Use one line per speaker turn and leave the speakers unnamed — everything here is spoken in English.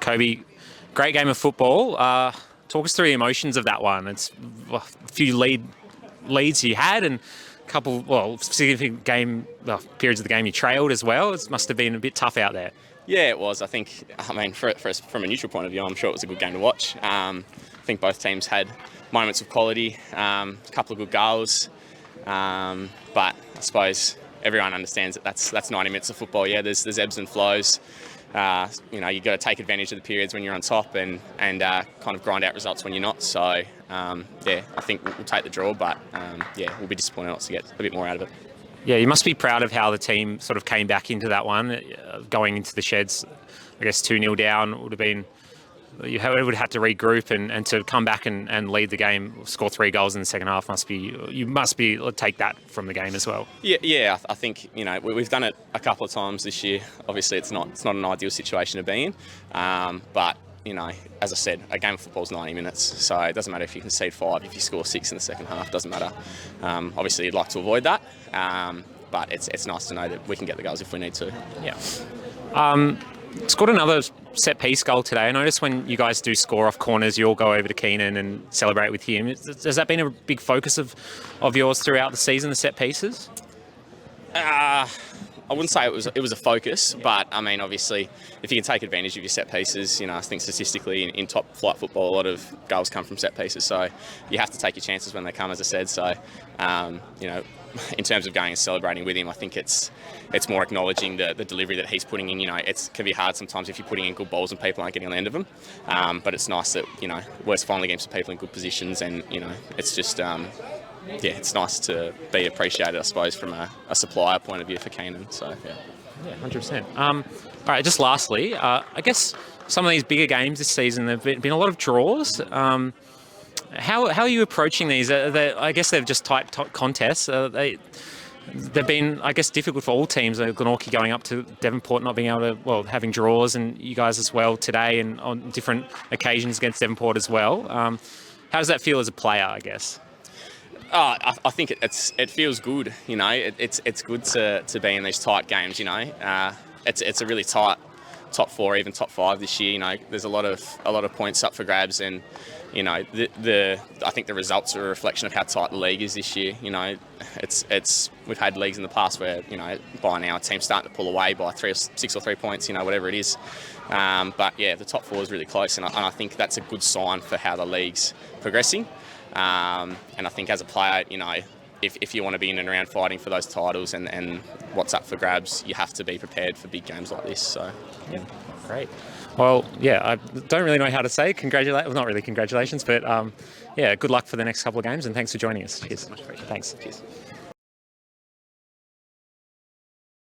Kobe, great game of football. Talk us through the emotions of that one. It's a few leads you had and a couple, significant periods of the game you trailed as well. It must have been a bit tough out there.
Yeah, it was. I think, from a neutral point of view, I'm sure it was a good game to watch. I think both teams had moments of quality, a couple of good goals, but I suppose everyone understands that that's 90 minutes of football. Yeah, there's ebbs and flows. You got to take advantage of the periods when you're on top and kind of grind out results when you're not. So, I think we'll take the draw, but we'll be disappointed not to get a bit more out of it.
Yeah, you must be proud of how the team sort of came back into that one, going into the sheds. I guess 2-0 down would have been. You would have had to regroup and to come back and lead the game, score 3 goals in the second half you must be take that from the game as well.
Yeah. I think we've done it a couple of times this year. Obviously, it's not an ideal situation to be in, but as I said, a game of football is 90 minutes, so it doesn't matter if you concede 5, if you score 6 in the second half, doesn't matter. Obviously, you'd like to avoid that, but it's nice to know that we can get the goals if we need to.
Yeah. Scored another set-piece goal today. I noticed when you guys do score off corners, you all go over to Keenan and celebrate with him. Has that been a big focus of yours throughout the season, the set-pieces?
I wouldn't say it was a focus, but I mean, obviously, if you can take advantage of your set pieces, I think statistically in top flight football, a lot of goals come from set pieces. So you have to take your chances when they come, as I said. So, in terms of going and celebrating with him, I think it's more acknowledging the delivery that he's putting in. It can be hard sometimes if you're putting in good balls and people aren't getting on the end of them. But it's nice that we're finally getting some people in good positions, and it's just. It's nice to be appreciated, I suppose, from a supplier point of view for Keenan. So,
yeah, 100%. All right, just lastly, I guess some of these bigger games this season, there have been a lot of draws. How are you approaching these? I guess they're just tight contests. They've been, I guess, difficult for all teams. Glenorchy going up to Devonport, not being able to, having draws, and you guys as well today and on different occasions against Devonport as well. How does that feel as a player, I guess?
I think it feels good. It's good to be in these tight games. It's a really tight top 4, even top 5 this year. There's a lot of points up for grabs, and I think the results are a reflection of how tight the league is this year. We've had leagues in the past where by now a team's starting to pull away by 6 or 3 points, whatever it is. But yeah, the top 4 is really close, and I think that's a good sign for how the league's progressing. And I think as a player, if you want to be in and around fighting for those titles and what's up for grabs, you have to be prepared for big games like this. So,
yeah, great. Well, yeah, I don't really know how to say not really congratulations, but good luck for the next couple of games, and thanks for joining us. Cheers.
Much appreciated.
Thanks.
Cheers.